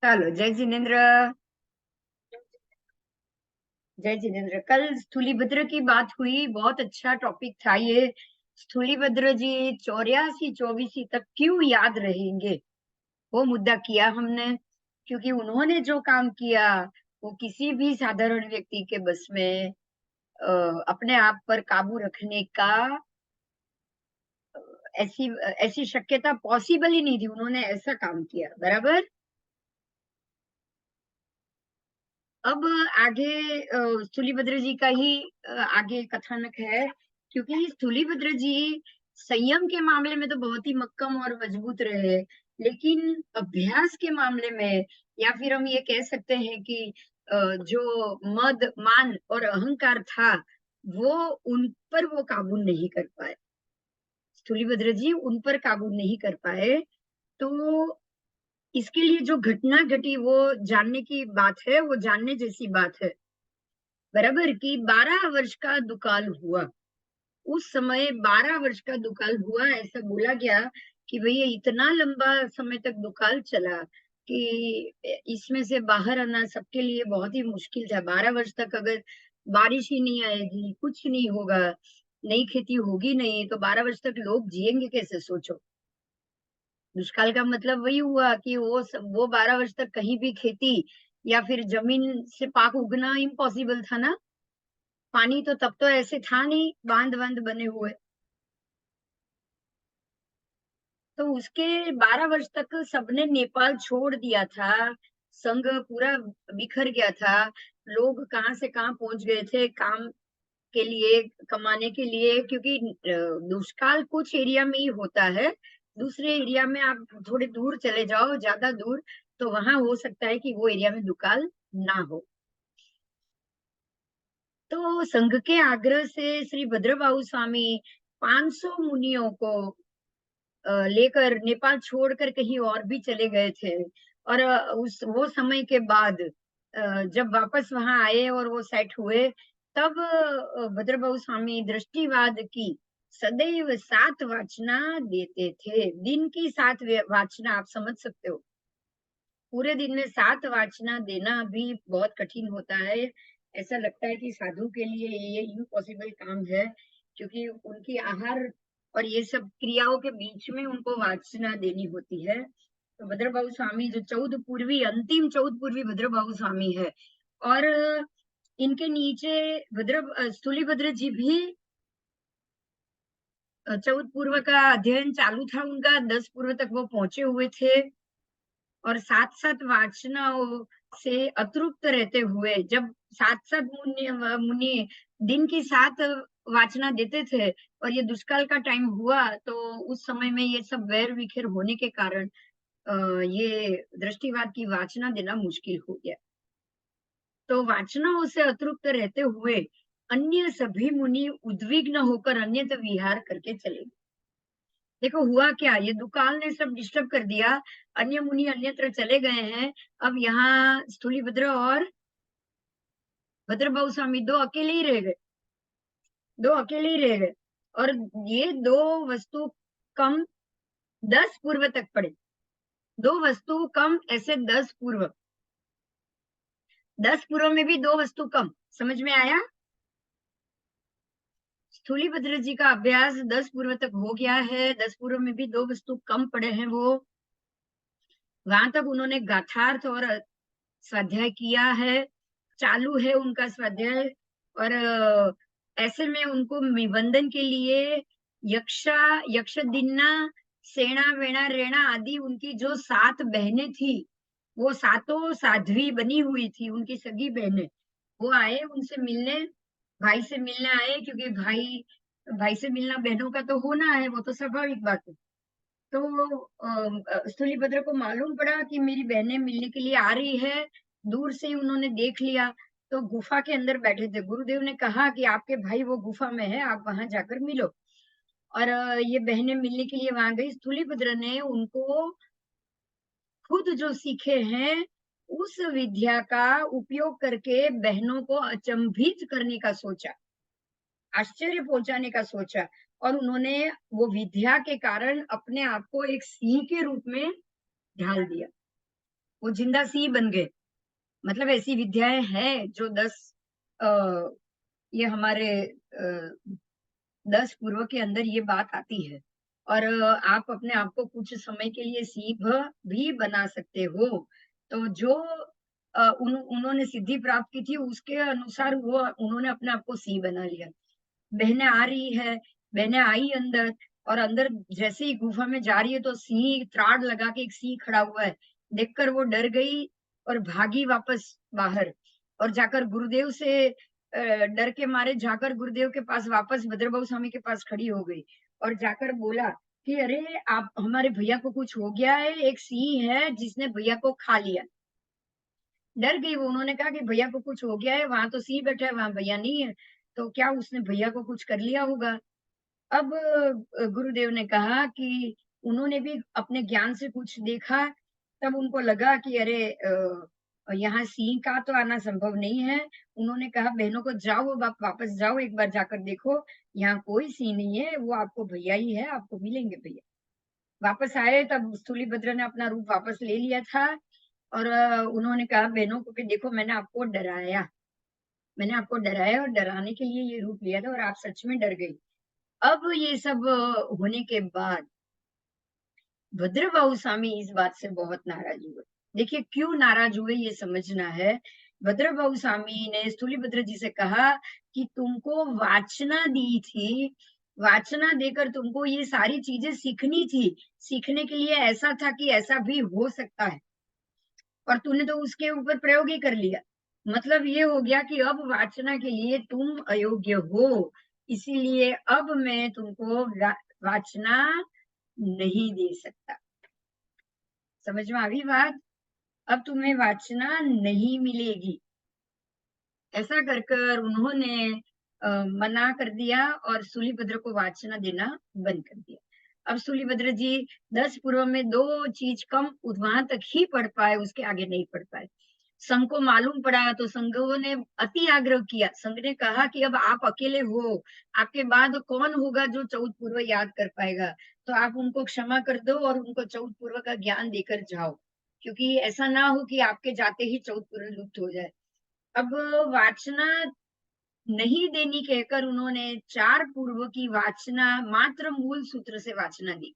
चलो, जय जिनेन्द्र। जय जिनेन्द्र। कल स्थूलीभद्र की बात हुई, बहुत अच्छा टॉपिक था ये। स्थूलीभद्र जी 84-84 तक क्यों याद रहेंगे, वो मुद्दा किया हमने। क्योंकि उन्होंने जो काम किया वो किसी भी साधारण व्यक्ति के बस में अपने आप पर काबू रखने का ऐसी ऐसी शक्यता पॉसिबल ही नहीं थी। उन्होंने ऐसा काम किया, बराबर। अब आगे स्थूलीभद्र जी का ही आगे कथानक है। क्योंकि स्थूलीभद्र जी संयम के मामले में तो बहुत ही मक्कम और मजबूत रहे, लेकिन अभ्यास के मामले में, या फिर हम ये कह सकते हैं कि जो मद मान और अहंकार था, वो उन पर वो काबू नहीं कर पाए। स्थूलीभद्र जी उन पर काबू नहीं कर पाए। तो इसके लिए जो घटना घटी वो जानने की बात है, वो जानने जैसी बात है, बराबर। कि 12 वर्ष का दुकाल हुआ। उस समय 12 वर्ष का दुकाल हुआ, ऐसा बोला गया कि भैया इतना लंबा समय तक दुकाल चला कि इसमें से बाहर आना सबके लिए बहुत ही मुश्किल था। 12 वर्ष तक अगर बारिश ही नहीं आएगी, कुछ नहीं होगा, नई खेती होगी नहीं, तो 12 वर्ष तक लोग जिएंगे कैसे, सोचो। दुष्काल का मतलब वही हुआ कि वो 12 वर्ष तक कहीं भी खेती या फिर जमीन से पाक उगना इम्पॉसिबल था ना। पानी तो तब तो ऐसे था नहीं, बांध बांध बने हुए। तो उसके 12 वर्ष तक सबने नेपाल छोड़ दिया था। संघ पूरा बिखर गया था। लोग कहाँ से कहाँ पहुंच गए थे काम के लिए, कमाने के लिए। क्योंकि दुष्काल कुछ एरिया में ही होता है, दूसरे एरिया में आप थोड़े दूर चले जाओ, ज्यादा दूर, तो वहां हो सकता है कि वो एरिया में दुकाल ना हो। तो संघ के आग्रह से श्री भद्रबाहु स्वामी 500 मुनियों को लेकर नेपाल छोड़कर कहीं और भी चले गए थे। और उस वो समय के बाद जब वापस वहां आए और वो सेट हुए, तब भद्रबाहु स्वामी दृष्टिवाद की सदैव 7 वाचना देते थे। दिन की 7 वाचना, आप समझ सकते हो। पूरे दिन में 7 वाचना देना भी बहुत कठिन होता है। ऐसा लगता है कि साधु के लिए ये इम्पॉसिबल काम है, क्योंकि उनकी आहार और ये सब क्रियाओं के बीच में उनको वाचना देनी होती है। तो भद्रबाहु स्वामी जो 14 पूर्वी, अंतिम 14 पूर्वी भद्रबाहु स्वामी है। और इनके नीचे स्थूलीभद्र जी भी 14 पूर्व का अध्ययन चालू था उनका, 10 पूर्व तक वो पहुंचे हुए थे। और 7-7 वाचनाओं से अतृप्त रहते हुए, जब 7-7 मुनि दिन की 7 वाचना देते थे और ये दुष्काल का टाइम हुआ, तो उस समय में ये सब वैर विखेर होने के कारण ये दृष्टिवाद की वाचना देना मुश्किल हो गया। तो वाचनाओं से अतृप्त रहते हुए अन्य सभी मुनि उद्विग्न होकर अन्यत्र विहार करके चले। देखो हुआ क्या, ये दुकाल ने सब डिस्टर्ब कर दिया। अन्य मुनि अन्यत्र चले गए हैं। अब यहाँ स्थूलीभद्र और भद्रबाहु स्वामी दो अकेले ही रह गए। दो अकेले ही रह गए। और ये दो वस्तु कम 10 पूर्व तक पड़े। दो वस्तु कम, ऐसे 10 पूर्व। 10 पूर्व में भी दो वस्तु कम, समझ में आया। स्थूलीभद्र जी का अभ्यास 10 पूर्व तक हो गया है, 10 पूर्व में भी दो वस्तु कम पड़े हैं। वो वहां तक उन्होंने गाथार्थ और स्वाध्याय किया है, चालू है उनका स्वाध्याय। और ऐसे में उनको निबंधन के लिए यक्षदिन्ना, सेना वेणा रेणा आदि उनकी जो 7 बहनें थी, वो सातों साध्वी बनी हुई थी, उनकी सगी बहनें। वो आए उनसे मिलने, भाई से मिलने आए, क्योंकि भाई भाई से मिलना बहनों का तो होना है, वो तो स्वाभाविक बात है। तो स्थूलीभद्र को मालूम पड़ा कि मेरी बहनें मिलने के लिए आ रही है। दूर से ही उन्होंने देख लिया, तो गुफा के अंदर बैठे थे। गुरुदेव ने कहा कि आपके भाई वो गुफा में है, आप वहां जाकर मिलो। और ये बहनें मिलने के लिए वहां गई। स्थूलीभद्र ने उनको खुद जो सीखे हैं उस विद्या का उपयोग करके बहनों को अचंभित करने का सोचा, आश्चर्य पहुंचाने का सोचा। और उन्होंने वो विद्या के कारण अपने आप को एक सिंह के रूप में ढाल दिया। वो जिंदा सिंह बन गए। मतलब ऐसी विद्याएं हैं जो 10 ये हमारे 10 पूर्व के अंदर ये बात आती है। और आप अपने आप को कुछ समय के लिए सिंह भी बना सकते हो। तो जो उन्होंने सिद्धि प्राप्त की थी उसके अनुसार वो उन्होंने अपने आप को सिंह बना लिया। बहनें आ रही है, बहनें आई अंदर, और अंदर जैसे ही गुफा में जा रही है तो सिंह त्राड़ लगा के एक सिंह खड़ा हुआ है। देखकर वो डर गई और भागी वापस बाहर, और जाकर गुरुदेव से डर के मारे जाकर गुरुदेव के पास वापस भद्रबाहु स्वामी के पास खड़ी हो गई और जाकर बोला कि अरे आप, हमारे भैया को कुछ हो गया है, एक सिंह है जिसने भैया को खा लिया। डर गई वो, उन्होंने कहा कि भैया को कुछ हो गया है, वहां तो सिंह बैठा है, वहां भैया नहीं है, तो क्या उसने भैया को कुछ कर लिया होगा। अब गुरुदेव ने कहा कि उन्होंने भी अपने ज्ञान से कुछ देखा, तब उनको लगा कि अरे यहाँ सिंह का तो आना संभव नहीं है। उन्होंने कहा बहनों को जाओ, अब आप वापस जाओ, एक बार जाकर देखो, यहाँ कोई सिंह नहीं है, वो आपको भैया ही है, आपको मिलेंगे भैया। वापस आए तब स्थूलीभद्र ने अपना रूप वापस ले लिया था, और उन्होंने कहा बहनों को कि देखो मैंने आपको डराया और डराने के लिए ये रूप लिया था और आप सच में डर गई। अब ये सब होने के बाद भद्रबाहु स्वामी इस बात से बहुत नाराज हुए। देखिए क्यों नाराज हुए ये समझना है। भद्रबाहु स्वामी ने स्थूलीभद्र जी से कहा कि तुमको वाचना दी थी, वाचना देकर तुमको ये सारी चीजें सीखनी थी, सीखने के लिए ऐसा था कि ऐसा भी हो सकता है, और तूने तो उसके ऊपर प्रयोग ही कर लिया। मतलब ये हो गया कि अब वाचना के लिए तुम अयोग्य हो, इसीलिए अब मैं तुमको वाचना नहीं दे सकता। समझ में आ गई बात? अब तुम्हें वाचना नहीं मिलेगी। ऐसा कर कर उन्होंने मना कर दिया और सूलीभद्र को वाचना देना बंद कर दिया। अब सूलीभद्र जी 10 पूर्व में 2 चीज कम वहां तक ही पढ़ पाए, उसके आगे नहीं पढ़ पाए। संघ को मालूम पड़ा तो संघों ने अति आग्रह किया। संघ ने कहा कि अब आप अकेले हो, आपके बाद कौन होगा जो 14 पूर्व याद कर पाएगा, तो आप उनको क्षमा कर दो और उनको 14 पूर्व का ज्ञान देकर जाओ, क्योंकि ऐसा ना हो कि आपके जाते ही 14 पूर्व लुप्त हो जाए। अब वाचना नहीं देनी कहकर उन्होंने 4 पूर्व की वाचना मात्र मूल सूत्र से वाचना दी।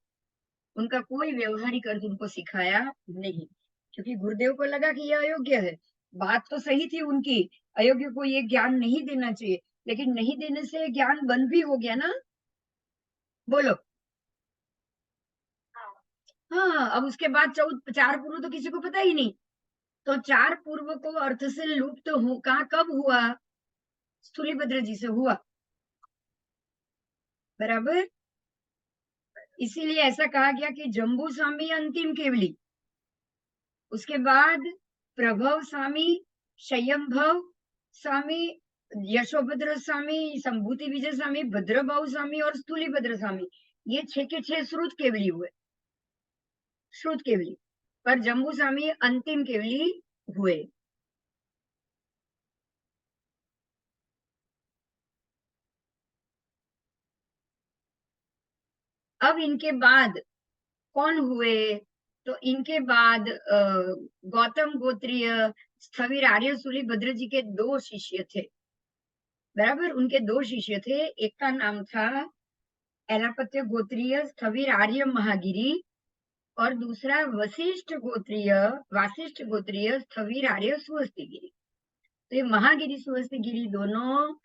उनका कोई व्यवहारिक अर्थ उनको सिखाया नहीं, क्योंकि गुरुदेव को लगा कि यह अयोग्य है। बात तो सही थी उनकी, अयोग्य को ये ज्ञान नहीं देना चाहिए, लेकिन नहीं देने से ज्ञान बंद भी हो गया ना। बोलो। हाँ, अब उसके बाद 4 पूर्व तो किसी को पता ही नहीं। तो 4 पूर्व को अर्थ से लुप्त हो कहा कब हुआ? स्थूलीभद्र जी से हुआ, बराबर। इसीलिए ऐसा कहा गया कि जम्बू स्वामी अंतिम केवली, उसके बाद प्रभव स्वामी, संयमभव स्वामी, यशोभद्र स्वामी, संभूति विजय स्वामी, भद्रभाव स्वामी और स्थूलीभद्र स्वामी, ये 6 के 6 श्रुत केवली हुए, श्रुत केवली। पर जम्बू स्वामी अंतिम केवली हुए। अब इनके बाद कौन हुए? तो इनके बाद गौतम गोत्रीय स्थविर आर्य सूलीभद्र जी के 2 शिष्य थे, बराबर। उनके 2 शिष्य थे, एक का नाम था एलापत्य गोत्रीय स्थविर आर्य महागिरी, और दूसरा वासिष्ठ गोत्रीय स्थविर आर्य सुहस्तिगिरी। तो ये महागिरी सुहस्तिगिरी दोनों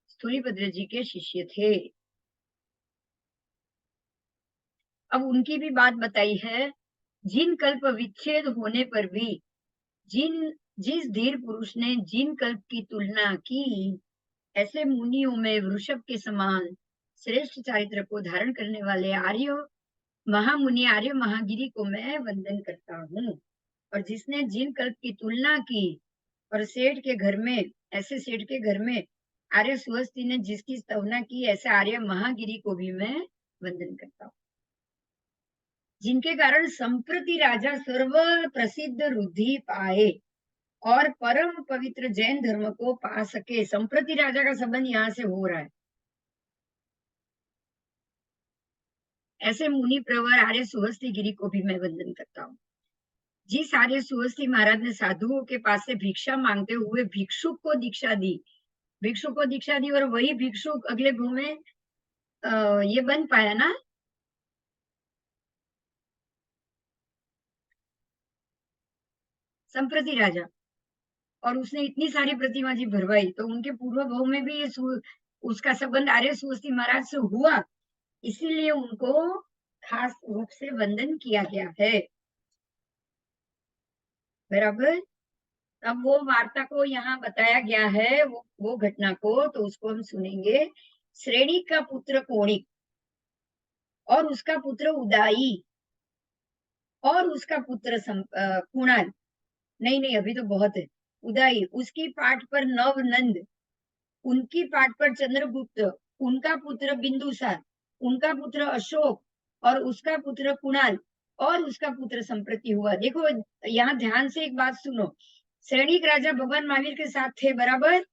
स्थूलीभद्र जी के शिष्य थे। अब उनकी भी बात बताई है। जिन कल्प विच्छेद होने पर भी जिस धीर पुरुष ने जिन कल्प की तुलना की, ऐसे मुनियों में वृषभ के समान श्रेष्ठ चारित्र को धारण करने वाले आर्य महामुनि आर्य महागिरी को मैं वंदन करता हूँ। और जिसने जिन कल्प की तुलना की और सेठ के घर में, ऐसे सेठ के घर में आर्य सुहस्ती ने जिसकी स्तवना की, ऐसे आर्य महागिरी को भी मैं वंदन करता हूँ, जिनके कारण संप्रति राजा सर्व प्रसिद्ध रुद्धि पाए और परम पवित्र जैन धर्म को पा सके। संप्रति राजा का संबंध यहाँ से हो रहा है। ऐसे मुनि प्रवर आर्य सुहस्ती गिरी को भी मैं वंदन करता हूँ, जिस आर्य सुहस्ती महाराज ने साधुओं के पास से भिक्षा मांगते हुए भिक्षुक को दीक्षा दी, भिक्षुक को दीक्षा दी, और वही भिक्षुक अगले भाव में ये बन पाया ना, संप्रति राजा। और उसने इतनी सारी प्रतिमा जी भरवाई, तो उनके पूर्व भाव में भी ये उसका संबंध आर्य सुहस्ती महाराज से हुआ, इसीलिए उनको खास रूप से वंदन किया गया है। बराबर। अब वो वार्ता को यहाँ बताया गया है, वो घटना को, तो उसको हम सुनेंगे। श्रेणी का पुत्र कोणिक और उसका पुत्र उदाई और उसका पुत्र कुणाल, नहीं नहीं अभी तो बहुत है। उदाई, उसकी पाठ पर नवनंद, उनकी पाठ पर चंद्रगुप्त, उनका पुत्र बिंदुसार, उनका पुत्र अशोक और उसका पुत्र कुणाल और उसका पुत्र संप्रति हुआ। देखो यहाँ ध्यान से एक बात सुनो, श्रेणिक राजा भगवान महावीर के साथ थे, बराबर।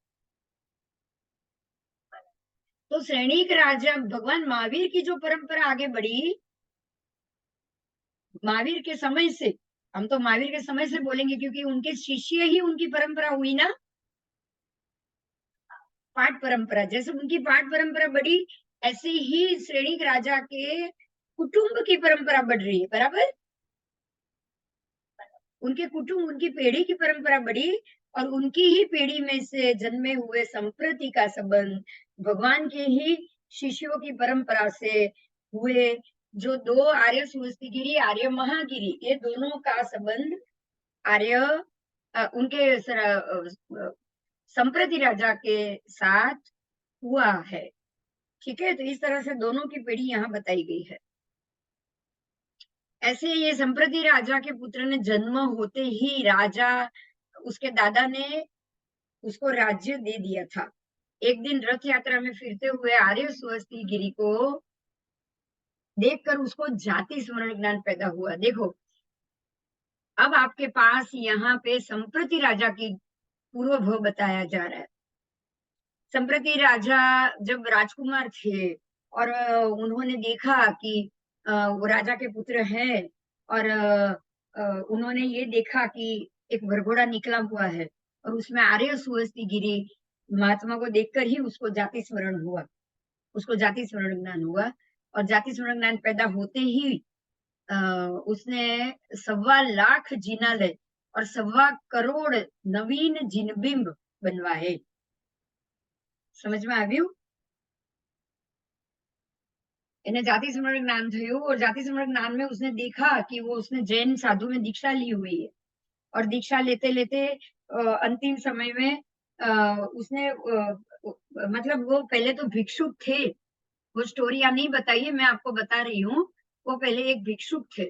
तो श्रेणिक राजा भगवान महावीर की जो परंपरा आगे बढ़ी, महावीर के समय से, हम तो महावीर के समय से बोलेंगे क्योंकि उनके शिष्य ही उनकी परंपरा हुई ना, पाठ परंपरा। जैसे उनकी पाठ परंपरा बढ़ी, ऐसे ही श्रेणिक राजा के कुटुंब की परंपरा बढ़ रही है, बराबर। उनके कुटुंब, उनकी पीढ़ी की परंपरा बढ़ी, और उनकी ही पीढ़ी में से जन्मे हुए संप्रति का संबंध भगवान के ही शिष्यों की परंपरा से हुए। जो दो आर्य सुहस्तिगिरी, आर्य महागिरी, ये दोनों का संबंध आर्य उनके संप्रति राजा के साथ हुआ है। ठीक है, तो इस तरह से दोनों की पीढ़ी यहाँ बताई गई है। ऐसे ये संप्रति राजा के पुत्र ने जन्म होते ही राजा, उसके दादा ने उसको राज्य दे दिया था। एक दिन रथ यात्रा में फिरते हुए आर्य सुहस्ती गिरी को देखकर उसको जाति स्मरण ज्ञान पैदा हुआ। देखो अब आपके पास यहाँ पे संप्रति राजा की पूर्व भव बताया जा रहा है। संप्रति राजा जब राजकुमार थे और उन्होंने देखा कि वो राजा के पुत्र हैं, और उन्होंने ये देखा कि एक भरघोड़ा निकला हुआ है और उसमें आर्य सुहस्ती गिरी महात्मा को देखकर ही उसको जाति स्मरण हुआ, उसको जाति स्मरण ज्ञान हुआ। और जाति स्मरण ज्ञान पैदा होते ही उसने 1.25 लाख जिनालय और 1.25 करोड़ नवीन जिनबिंब बनवाए। समझ में આવ્યું? એને જાતિ સ્મરણ જ્ઞાન થયું, और जाति स्मरण ज्ञान में उसने देखा कि वो उसने जैन साधु में दीक्षा ली हुई है, और दीक्षा लेते लेते अंतिम समय में उसने मतलब वो पहले तो भिक्षुक थे, वो स्टोरी आप नहीं बताइए, मैं आपको बता रही हूँ। वो पहले एक भिक्षुक थे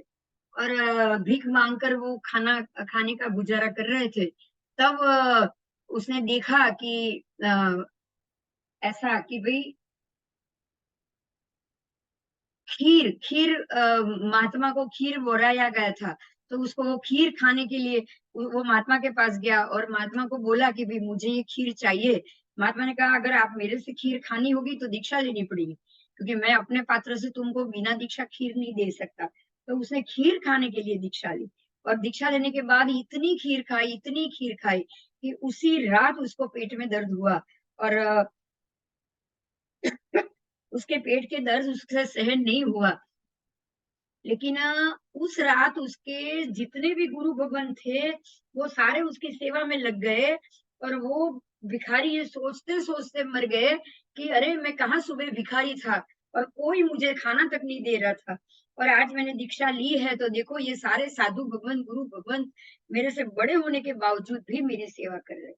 और भीख मांगकर वो खाने का गुजारा कर रहे थे। तब उसने देखा कि ऐसा कि भाई खीर खीर महात्मा को खीर बोराया गया था, तो उसको वो खीर खाने के लिए वो महात्मा के पास गया और महात्मा को बोला कि भाई मुझे ये खीर चाहिए। महात्मा ने कहा अगर आप मेरे से खीर खानी होगी तो दीक्षा लेनी पड़ेगी, क्योंकि मैं अपने पात्र से तुमको बिना दीक्षा खीर नहीं दे सकता। तो उसने खीर खाने के लिए दीक्षा ली, और दीक्षा लेने के बाद इतनी खीर खाई, इतनी खीर खाई कि उसी रात उसको पेट में दर्द हुआ, और उसके पेट के दर्द उससे सहन नहीं हुआ। लेकिन उस रात उसके जितने भी गुरु भगवान थे वो सारे उसकी सेवा में लग गए, और वो भिखारी ये सोचते सोचते मर गए कि अरे मैं कहाँ सुबह भिखारी था और कोई मुझे खाना तक नहीं दे रहा था, और आज मैंने दीक्षा ली है तो देखो ये सारे साधु भगवान, गुरु भगवान मेरे से बड़े होने के बावजूद भी मेरी सेवा कर रहे।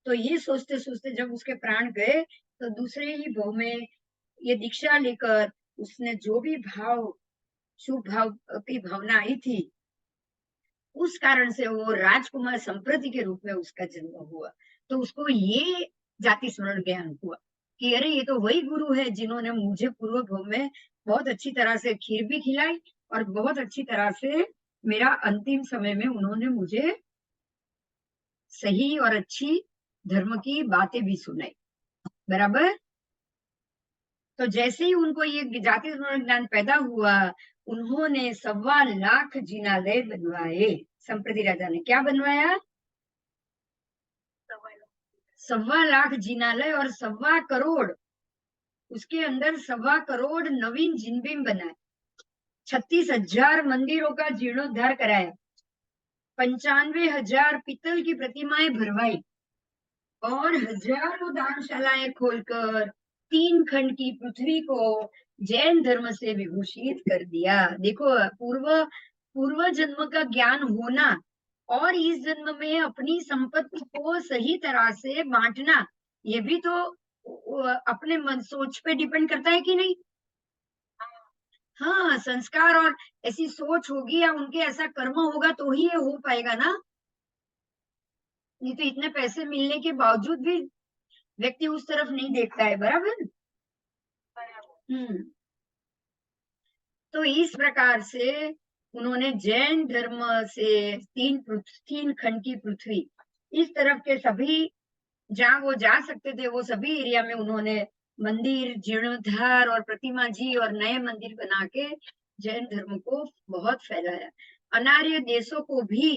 तो ये सोचते सोचते जब उसके प्राण गए, तो दूसरे ही भाव में ये दीक्षा लेकर उसने जो भी भाव, शुभ भाव की भावना आई थी, उस कारण से वो राजकुमार संप्रति के रूप में उसका जन्म हुआ। तो उसको ये जाति स्मरण ज्ञान हुआ कि अरे ये तो वही गुरु है जिन्होंने मुझे पूर्व भाव में बहुत अच्छी तरह से खीर भी खिलाई, और बहुत अच्छी तरह से मेरा अंतिम समय में उन्होंने मुझे सही और अच्छी धर्म की बातें भी सुनाई। बराबर। तो जैसे ही उनको ये जाति स्मरण ज्ञान पैदा हुआ, उन्होंने 1.25 लाख जिनालय बनवाए। संप्रति राजा ने क्या बनवाया? 1.25 लाख जिनालय और 1.25 करोड़, उसके अंदर 1.25 करोड़ नवीन जिनबीम बनाए, 36,000 मंदिरों का जीर्णोद्धार कराया, 95,000 पीतल की प्रतिमाएं भरवाई और हजारों दानशालाएं खोलकर 3 खंड की पृथ्वी को जैन धर्म से विभूषित कर दिया। देखो, पूर्व जन्म का ज्ञान होना और इस जन्म में अपनी संपत्ति को सही तरह से बांटना, ये भी तो अपने मन सोच पे डिपेंड करता है कि नहीं? हाँ, संस्कार और ऐसी सोच होगी या उनके ऐसा कर्म होगा तो ही ये हो पाएगा ना। नहीं तो इतने पैसे मिलने के बावजूद भी व्यक्ति उस तरफ नहीं देखता है, बराबर। हम्म। तो इस प्रकार से उन्होंने जैन धर्म से 3 खंड की पृथ्वी, इस तरफ के सभी जहाँ वो जा सकते थे वो सभी एरिया में उन्होंने मंदिर, जीर्णोद्धार और प्रतिमा जी और नए मंदिर बना के जैन धर्म को बहुत फैलाया। अनार्य देशों को भी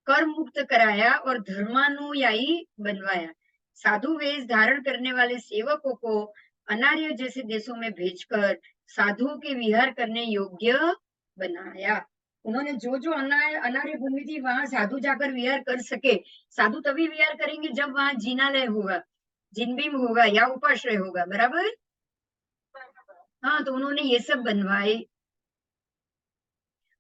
कर मुक्त कराया और धर्मानुयायी बनवाया। साधु वेश धारण करने वाले सेवकों को अनार्य जैसे देशों में भेजकर साधुओं के विहार करने योग्य बनाया। उन्होंने जो जो अनार्य भूमि थी वहां साधु जाकर विहार कर सके। साधु तभी विहार करेंगे जब वहां जिनालय होगा, जिनबीम होगा या उपाश्रय होगा, बराबर। हाँ, तो उन्होंने ये सब बनवाए।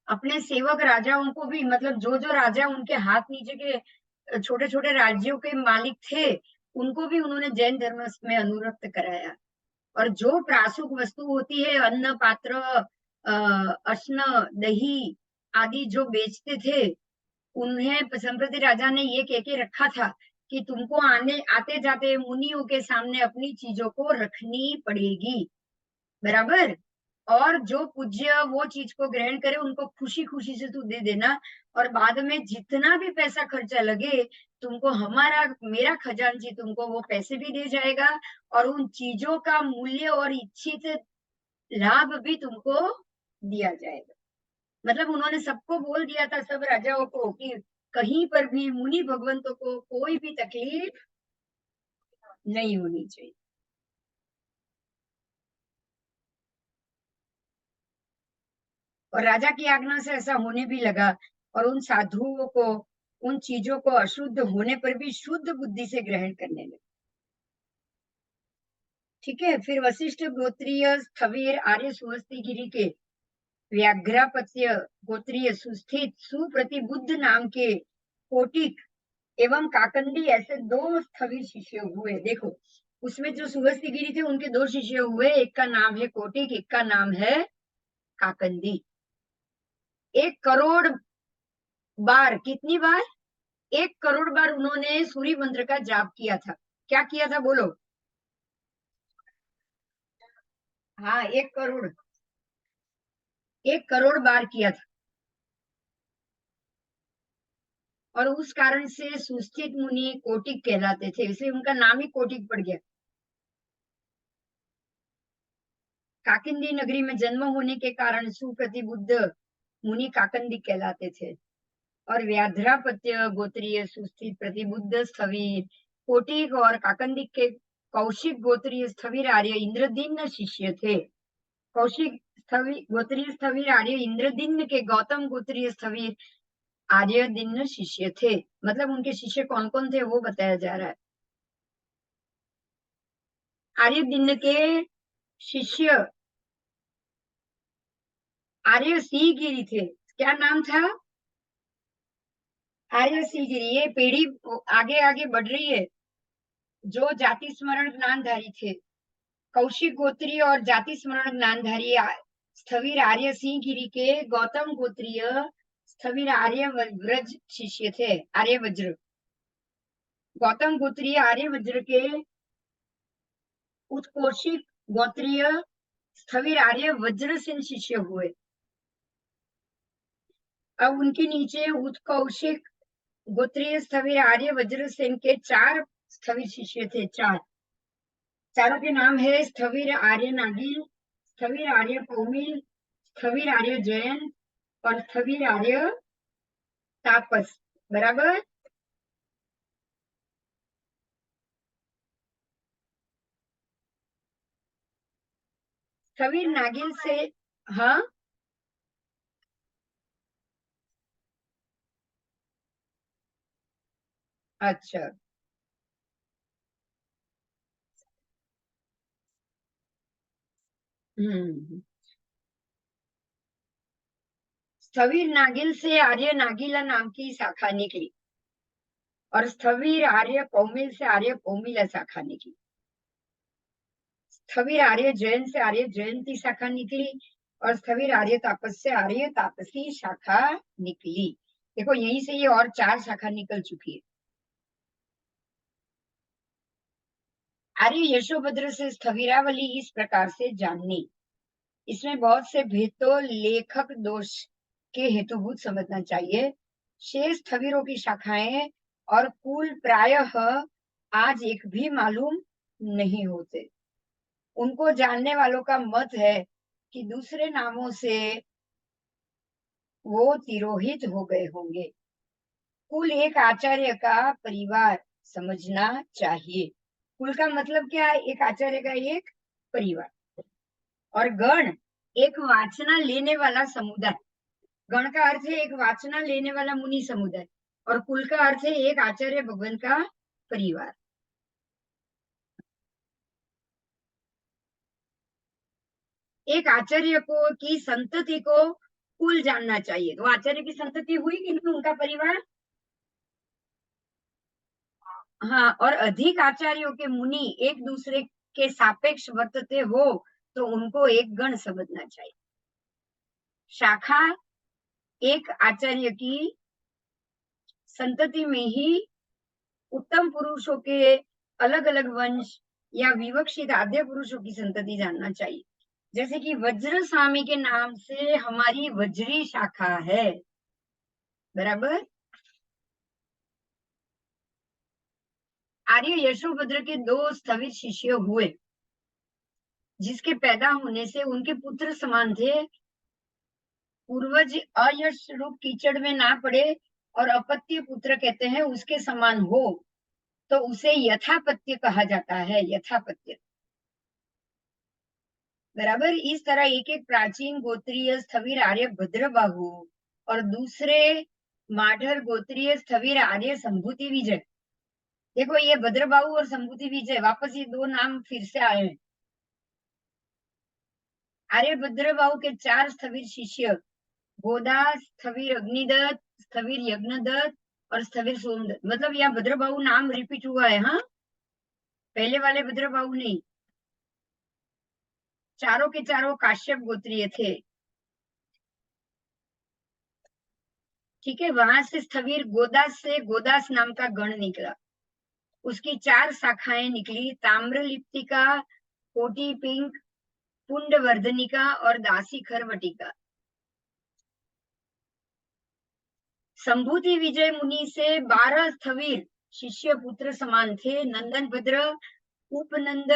अपने सेवक राजाओं को भी, मतलब जो जो राजा उनके हाथ नीचे के छोटे छोटे राज्यों के मालिक थे, उनको भी उन्होंने जैन धर्म में अनुरक्त कराया। और जो प्रासुक वस्तु होती है, अन्न पात्र, अश्न, दही आदि जो बेचते थे, उन्हें संप्रति राजा ने ये कह के रखा था कि तुमको आते जाते मुनियों के सामने अपनी चीजों को रखनी पड़ेगी, बराबर। और जो पूज्य वो चीज को ग्रहण करे उनको खुशी खुशी से तू दे देना, और बाद में जितना भी पैसा खर्चा लगे तुमको हमारा मेरा खजांची तुमको वो पैसे भी दे जाएगा और उन चीजों का मूल्य और इच्छित लाभ भी तुमको दिया जाएगा। मतलब उन्होंने सबको बोल दिया था, सब राजाओं को, कि कहीं पर भी मुनि भगवंतों को कोई भी तकलीफ नहीं होनी चाहिए। और राजा की आज्ञा से ऐसा होने भी लगा और उन साधुओं को उन चीजों को अशुद्ध होने पर भी शुद्ध बुद्धि से ग्रहण करने लगे। ठीक है। फिर वशिष्ठ गोत्रीय स्थवीर आर्य सुहस्तिगिरी के व्याघ्रापत्य गोत्रीय सुस्थित सुप्रतिबुद्ध नाम के कोटिक एवं काकंदी ऐसे 2 स्थवीर शिष्य हुए। देखो, उसमें जो सुहस्तिगिरी थे उनके 2 शिष्य हुए, एक का नाम है कोटिक, एक का नाम है काकंदी। 1 करोड़ बार, कितनी बार? 1 करोड़ बार उन्होंने सूर्य मंत्र का जाप किया था। क्या किया था बोलो? हाँ, 1 करोड़, 1 करोड़ बार किया था। और उस कारण से सुस्थित मुनि कोटिक कहलाते थे, इसलिए उनका नाम ही कोटिक पड़ गया। काकिंदी नगरी में जन्म होने के कारण सुप्रतिबुद्ध मुनि काकंदी कहलाते थे। और व्याघ्रापत्य गोत्रीय सुस्थित प्रतिबुद्ध स्थवीर कोटिक और काकंदी के कौशिक गोत्रीय स्थवीर आर्य इंद्रदीन शिष्य थे। कौशिक गोत्रीय स्थवीर आर्य इंद्रदीन के गौतम गोत्रीय स्थवीर आर्य दिन शिष्य थे। मतलब उनके शिष्य कौन कौन थे वो बताया जा रहा है। आर्य दिन के शिष्य आर्य सिंह गिरी थे। क्या नाम था? आर्य सिंह गिरी। ये पीढ़ी आगे आगे बढ़ रही है। जो जाति स्मरण ज्ञानधारी थे, कौशिक गोत्रीय और जाति स्मरण ज्ञानधारी स्थवीर आर्य सिंह गिरी के गौतम गोत्रीय स्थवीर आर्य व्रज शिष्य थे। आर्य वज्र, गौतम गोत्रीय आर्य वज्र के उत्कोशिक गोत्रीय स्थवीर आर्य वज्रसेन शिष्य हुए। अब उनके नीचे उत्कौशिक गोत्रीय स्थवीर आर्य वज्रसेन के 4 स्थवीर शिष्य थे। चारों के नाम है स्थवीर आर्य नागिल, स्थवीर आर्य कौमिल, स्थवीर आर्य जयन और स्थवीर आर्य तापस, बराबर। स्थविर नागिन से, हाँ, अच्छा। स्थविर नागिन से आर्य नागिला नाम की शाखा निकली, और स्थविर आर्य कौमिल से आर्य कौमिला शाखा निकली। स्थविर आर्य जैन से आर्य जयंती शाखा निकली, और स्थविर आर्य तापस से आर्य तापसी शाखा निकली। देखो यहीं से ये और 4 शाखा निकल चुकी है। आर्य यशोभद्र से स्थविरावली इस प्रकार से जाननी। इसमें बहुत से भेद तो लेखक दोष के हेतुभूत समझना चाहिए। शेष स्थविरों की शाखाएं और कुल प्रायः आज एक भी मालूम नहीं होते। उनको जानने वालों का मत है कि दूसरे नामों से वो तिरोहित हो गए होंगे। कुल एक आचार्य का परिवार समझना चाहिए। कुल का मतलब क्या है? एक आचार्य का एक परिवार। और गण एक वाचना लेने वाला समुदाय। गण का अर्थ है एक वाचना लेने वाला मुनि समुदाय, और कुल का अर्थ है एक आचार्य भगवान का परिवार। एक आचार्य को की संतति को कुल जानना चाहिए। तो आचार्य की संतति हुई कि नहीं, उनका परिवार। हाँ, और अधिक आचार्यों के मुनि एक दूसरे के सापेक्ष वर्तते हो तो उनको एक गण समझना चाहिए। शाखा एक आचार्य की संतति में ही उत्तम पुरुषों के अलग अलग वंश या विवक्षित आद्य पुरुषों की संतति जानना चाहिए। जैसे कि वज्र स्वामी के नाम से हमारी वज्री शाखा है, बराबर। आर्य यशोभद्र के 2 स्थविर शिष्य हुए, जिसके पैदा होने से उनके पुत्र समान थे। पूर्वज अयश रूप कीचड़ में ना पड़े और अपत्य पुत्र कहते हैं उसके समान हो तो उसे यथापत्य कहा जाता है, यथापत्य, बराबर। इस तरह एक एक प्राचीन गोत्रीय स्थविर आर्य भद्रबाहु और दूसरे माढ़र गोत्रीय स्थविर आर्य संभूति विजय। देखो ये भद्रबाहु और संभूति विजय वापस ये 2 नाम फिर से आए हैं। आर्य भद्रबाहु के 4 स्थविर शिष्य गोदा, स्थविर अग्निदत्त, स्थविर यज्ञदत्त और स्थविर सोमदत्त। मतलब यहाँ भद्रबाहु नाम रिपीट हुआ है, हाँ, पहले वाले भद्रबाहु नहीं। चारों के चारों काश्यप गोत्रीय थे, ठीक है। वहां से स्थविर गोदास से गोदास नाम का गण निकला। उसकी 4 शाखाएं निकली, ताम्रलिप्तिका, कोटि पिंक, पुंडवर्धनिका और दासी खरवटिका। संभूति विजय मुनि से 12 स्थविर शिष्य पुत्र समान थे। नंदन भद्र, उपनंद,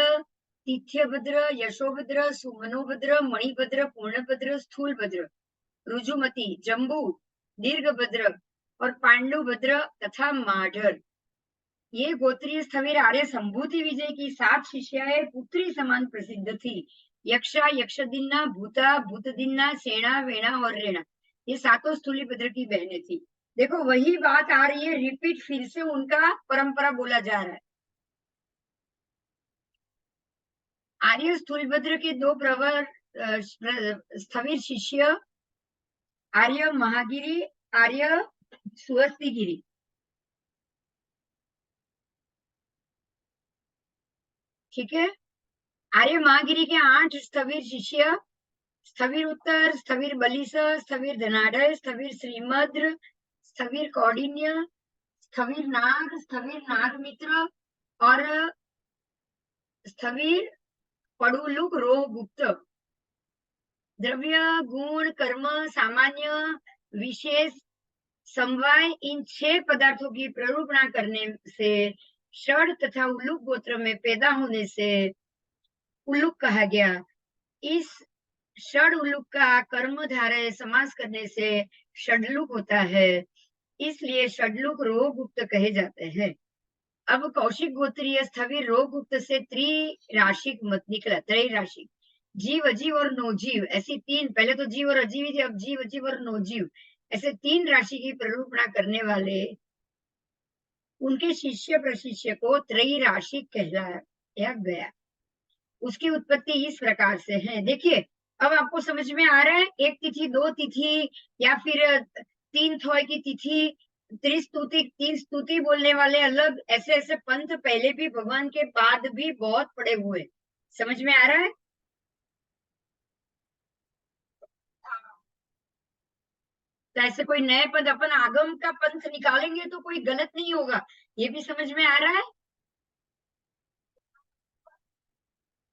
तिथ्यभद्र, यशोभद्र, सुमनोभद्र, मणिभद्र, पूर्णभद्र, स्थूलभद्र, रुजुमती, जम्बू, दीर्घभद्र और पांडुभद्र तथा माढ़र। ये गोत्रीय स्थविर आर्य संभूति विजय की 7 शिष्याएं पुत्री समान प्रसिद्ध थी। यक्षा, यक्षदिन्ना, भूता, भूतदिन्ना, सेना, वेणा और रेणा, ये 7 स्थूलीभद्र की बहनें थी। देखो वही बात आ रही है, रिपीट फिर से उनका परंपरा बोला जा रहा है। आर्य स्थूलभद्र के 2 प्रवर स्थविर शिष्य आर्य महागिरी, आर्य सुहस्तिगिरी, ठीक है। आर्य महागिरी के 8 स्थविर शिष्य स्थविर उत्तर, स्थविर बलिस, स्थविर धनाढ़य, स्थविर श्रीमद्र, स्थविर कौडिन्य, स्थविर नागमित्र और स्थविर पड़ुलुक रोहगुप्त। द्रव्य, गुण, कर्म, सामान्य, विशेष, समवाय, इन 6 पदार्थों की प्ररूपणा करने से षड तथा उल्लुक गोत्र में पैदा होने से उल्लुक कहा गया। इस षड उल्लुक का कर्मधारय समास करने से षडलुक होता है। इसलिए षडलोक रोगुप्त कहे जाते हैं। अब कौशिक गोत्रीय स्थविर रोगुप्त से त्रिराशिक मत निकला, त्रैराशिक। जीव, अजीव और नौजीव, ऐसी तीन, पहले तो जीव और अजीव ही थे, अब जीव, अजीव और नौजीव, ऐसे तीन राशि की प्ररूपणा करने वाले उनके शिष्य प्रशिष्य को त्रैराशिक कहलाया गया। उसकी उत्पत्ति इस प्रकार से है, देखिए अब आपको समझ में आ रहा है। एक तिथि, दो तिथि, या फिर तीन थोय की तिथि, त्रिस्तुति, तीन स्तुति बोलने वाले अलग, ऐसे ऐसे पंथ पहले भी भगवान के बाद भी बहुत पड़े हुए, समझ में आ रहा है। तो ऐसे कोई नए पद अपन आगम का पंथ निकालेंगे तो कोई गलत नहीं होगा, ये भी समझ में आ रहा है।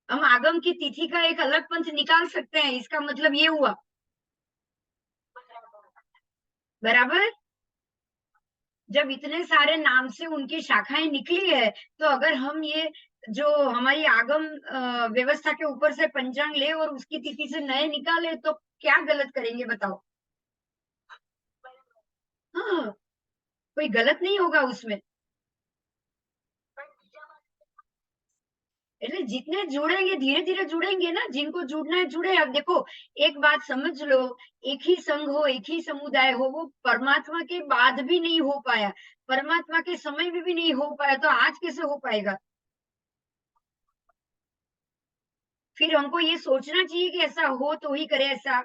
हम आगम की तिथि का एक अलग पंथ निकाल सकते हैं, इसका मतलब ये हुआ, बराबर। जब इतने सारे नाम से उनकी शाखाएं निकली है, तो अगर हम ये जो हमारी आगम व्यवस्था के ऊपर से पंचांग ले और उसकी तिथि से नए निकाले तो क्या गलत करेंगे बताओ। हाँ, कोई गलत नहीं होगा उसमें। એટલે जितने जुड़ेंगे धीरे धीरे जुड़ेंगे ना, जिनको जुड़ना है जुड़े। अब देखो एक बात समझ लो, एक ही संघ हो, एक ही समुदाय हो, वो परमात्मा के बाद भी नहीं हो पाया, परमात्मा के समय में भी नहीं हो पाया, तो आज कैसे हो पाएगा। फिर हमको ये सोचना चाहिए कि ऐसा हो तो ही करे ऐसा।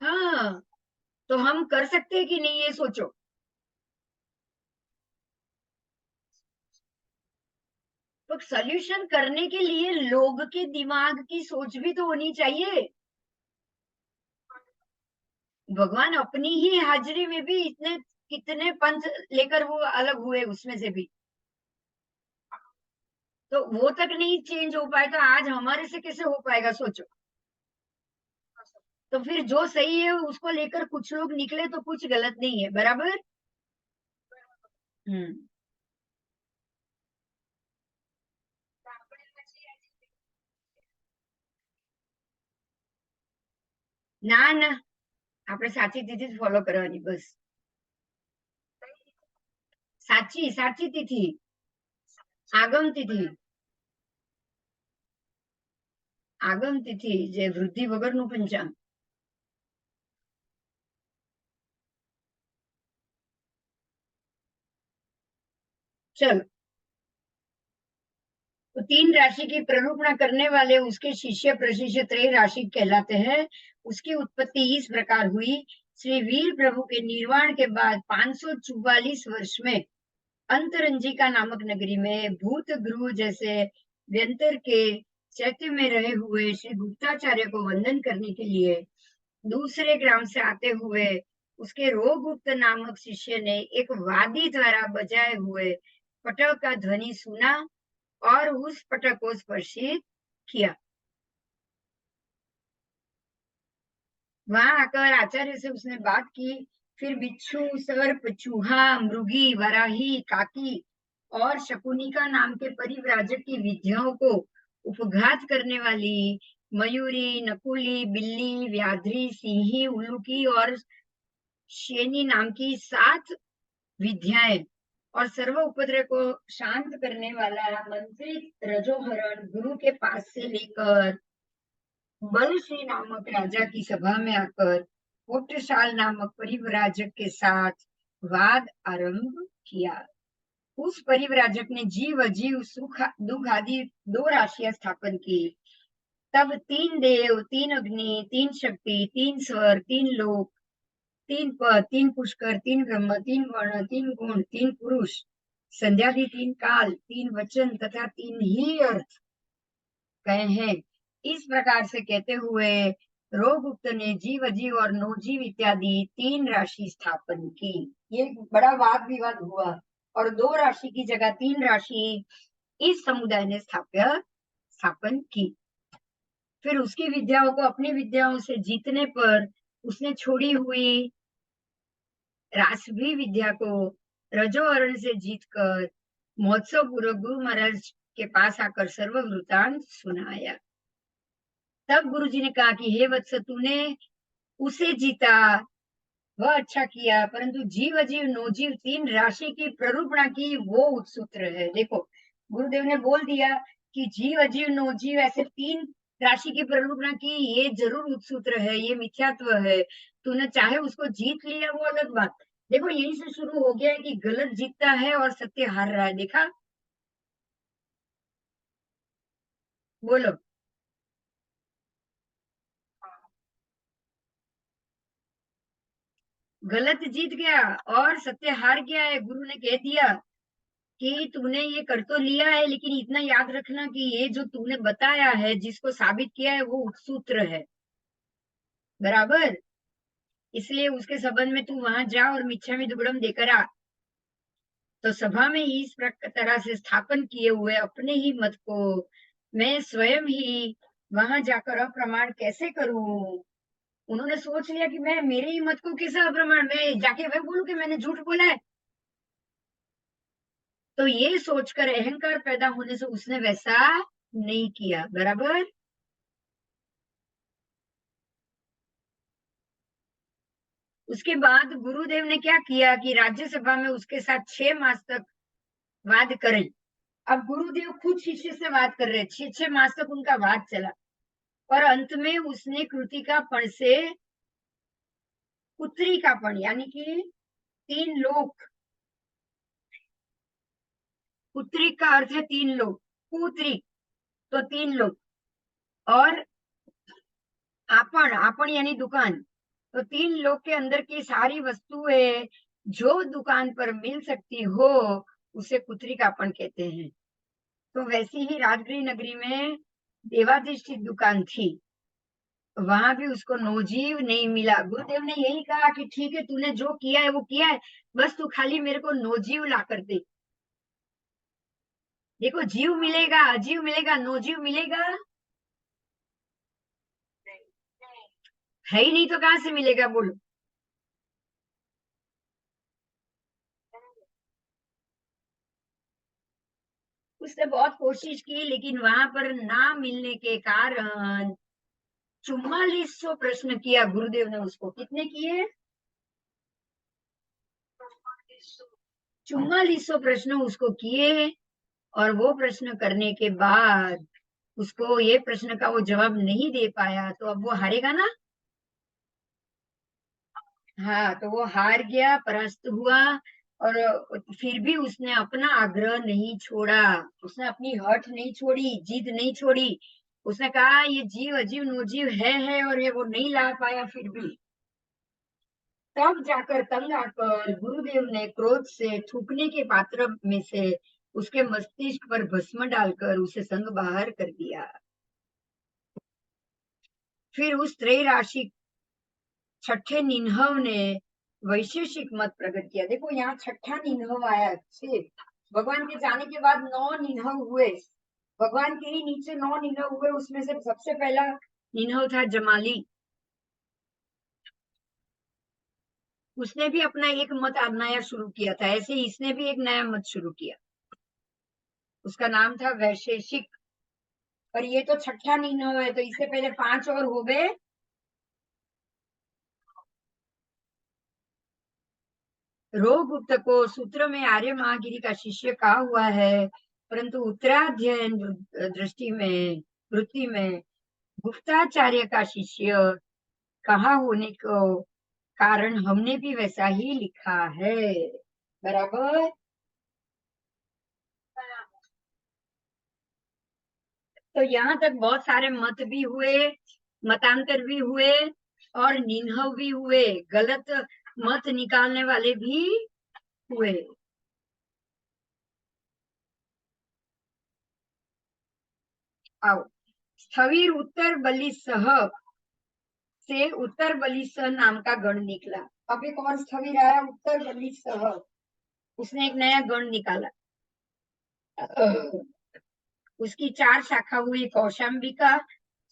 हाँ, तो हम कर सकते हैं कि नहीं ये सोचो। तो सॉल्यूशन करने के लिए लोग के दिमाग की सोच भी तो होनी चाहिए। भगवान अपनी ही हाजिरी में भी इतने कितने पंथ लेकर वो अलग हुए उसमें से भी, तो वो तक नहीं चेंज हो पाए तो आज हमारे से कैसे हो पाएगा सोचो। तो फिर जो सही है उसको लेकर कुछ लोग निकले तो कुछ गलत नहीं है, बराबर। हम्म। ના ના, આપણે સાચી તિથિ જ ફોલો કરવાની બસ। સાચી સાચી તિથિ, આગમ તિથિ, આગમ તિથિ જે વૃદ્ધિ વગરનું પંચાંગ। चलो, तो तीन राशि की प्ररूपणा करने वाले उसके शिष्य प्रशिष्य त्रय राशि कहलाते हैं। उसकी उत्पत्ति इस प्रकार हुई। श्री वीर प्रभु के निर्वाण के बाद 544 वर्ष में अंतरंजिका नामक नगरी में भूत गुरु जैसे व्यंतर के चैत्य में रहे हुए श्री गुप्ताचार्य को वंदन करने के लिए दूसरे ग्राम से आते हुए उसके रोगुप्त नामक शिष्य ने एक वादी द्वारा बजाए हुए पटक का ध्वनि सुना और उस पटक को स्पर्शित किया। वहां आकर आचार्य से उसने बात की। फिर बिच्छू, सर्प, चूहा, मृगी, वराही, काकी और शकुनिका नाम के परिव्राजक की विद्याओं को उपघात करने वाली मयूरी, नकुली, बिल्ली, व्याघ्री, सिंही, उल्लूकी और शेनी नाम की 7 विद्याएं और सर्व उपद्रव को शांत करने वाला मंत्रित रजोहरण गुरु के पास से लेकर बलश्री नामक राजा की सभा में आकर कोटशाल नामक परिव्राजक के साथ वाद आरंभ किया। उस परिव्राजक ने जीव अजीव सुख दुख आदि 2 राशियां स्थापन की। तब 3 देव, 3 अग्नि, 3 शक्ति, 3 स्वर, 3 लोक, 3 पद, 3 पुष्कर, 3 ब्रह्म, 3 वर्ण, 3 गुण, 3 पुरुष, संध्यादि 3 काल, 3 वचन तथा 3 ही अर्थ कहे हैं। इस प्रकार से कहते हुए रोगुप्त ने जीव अजीव और नौजीव इत्यादि 3 राशि स्थापन की। ये बड़ा वाद विवाद हुआ और 2 राशि की जगह 3 राशि इस समुदाय ने स्थापन की। फिर उसकी विद्याओं को अपनी विद्याओं से जीतने पर उसने छोड़ी हुई रासभी विद्या को रजोवरण से जीतकर महोत्सव पूर्वक गुरु महाराज के पास आकर सर्व वृतांत सुनाया। तब गुरुजी ने कहा कि हे वत्स, तूने उसे जीता, वह अच्छा किया, परंतु जीव अजीव नोजीव तीन राशि की प्ररूपणा की वो सूत्र है। देखो, गुरुदेव ने बोल दिया कि जीव अजीव नोजीव ऐसे तीन राशि की प्ररूपणा की, ये जरूर उत्सूत्र है, ये मिथ्यात्व है। तूने चाहे उसको जीत लिया वो अलग बात। देखो, यहीं से शुरू हो गया है कि गलत जीतता है और सत्य हार रहा है। देखा? बोलो। गलत जीत गया और सत्य हार गया है। गुरु ने कह दिया कि तूने ये कर तो लिया है, लेकिन इतना याद रखना कि ये जो तूने बताया है, जिसको साबित किया है, वो सूत्र है। बराबर? इसलिए उसके संबंध में तू वहां जा और मिच्छामि दुक्कड़म देकर आ। तो सभा में इस तरह से स्थापन किए हुए अपने ही मत को मैं स्वयं ही वहां जाकर अप्रमाण कैसे करूं? उन्होंने सोच लिया कि मैं मेरे ही मत को कैसे अप्रमाण, मैं जाके वह बोलूं कि मैंने झूठ बोला है। तो ये सोचकर अहंकार पैदा होने से उसने वैसा नहीं किया। बराबर? उसके बाद गुरुदेव ने क्या किया कि राज्यसभा में उसके साथ 6 मास तक वाद करे। अब गुरुदेव खुद शिष्य से वाद कर रहे, 6 मास तक उनका वाद चला, और अंत में उसने कृतिकापण से पुत्रिकापण, यानी कि 3 लोक। पुत्रिक का अर्थ है 3 लोक, पुत्री तो 3 लोक, और आपन, आपन यानी दुकान, तो 3 लोक के अंदर की सारी वस्तुएं जो दुकान पर मिल सकती हो, उसे पुत्रिकापण कहते हैं। तो वैसी ही राजगृह नगरी में देवाधिष्ठित दुकान थी, वहां भी उसको नौजीव नहीं मिला। गुरुदेव ने यही कहा कि ठीक है, तूने जो किया है वो किया है, बस तू खाली मेरे को नौजीव ला कर दे। देखो, जीव मिलेगा, अजीव मिलेगा, नौजीव मिलेगा है ही नहीं, तो कहां से मिलेगा बोलो? उसने बहुत कोशिश की, लेकिन वहां पर ना मिलने के कारण 4400 प्रश्न किया गुरुदेव ने उसको। कितने किए? 4400 प्रश्न उसको किए, और वो प्रश्न करने के बाद उसको ये प्रश्न का वो जवाब नहीं दे पाया, तो अब वो हारेगा ना। हाँ, तो वो हार गया, परास्त हुआ। और फिर भी उसने अपना आग्रह नहीं छोड़ा, उसने अपनी हठ नहीं छोड़ी, जिद नहीं छोड़ी। उसने कहा ये जीव अजीव नोजीव है और ये वो नहीं ला पाया फिर भी। तब जाकर तंग आकर गुरुदेव ने क्रोध से थूकने के पात्र में से उसके मस्तिष्क पर भस्म डालकर उसे संग बाहर कर दिया। फिर उस त्रैराशिक छठे निन्हव ने वैशेषिक मत प्रकट किया। देखो, यहाँ छठा निन्हव आया। 6 भगवान के जाने के बाद 9 निन्हव हुए, भगवान के ही नीचे 9 निन्हव हुए। उसमें से सबसे पहला निन्हव था जमाली। उसने भी अपना एक मत नया शुरू किया था, ऐसे ही इसने भी एक नया मत शुरू किया। उसका नाम था वैशेषिक। और ये तो छठा निन्हव है, तो इससे पहले 5 और हो गए। रोगुप्त को सूत्र में आर्य महागिरी का शिष्य कहा हुआ है, परंतु उत्तराध्ययन दृष्टि में, वृत्ति में गुप्ताचार्य का शिष्य कहा होने को कारण हमने भी वैसा ही लिखा है। बराबर? तो यहाँ तक बहुत सारे मत भी हुए, मतांतर भी हुए, और निन्हव भी हुए, गलत मत निकालने वाले भी हुए। आओ, स्थविर उत्तर बलि सह से उत्तर बलि सह नाम का गण निकला। अब एक और स्थविर आया, उत्तर बलि सह। उसने एक नया गण निकाला। उसकी 4 शाखा हुई, कौशाम्बिका,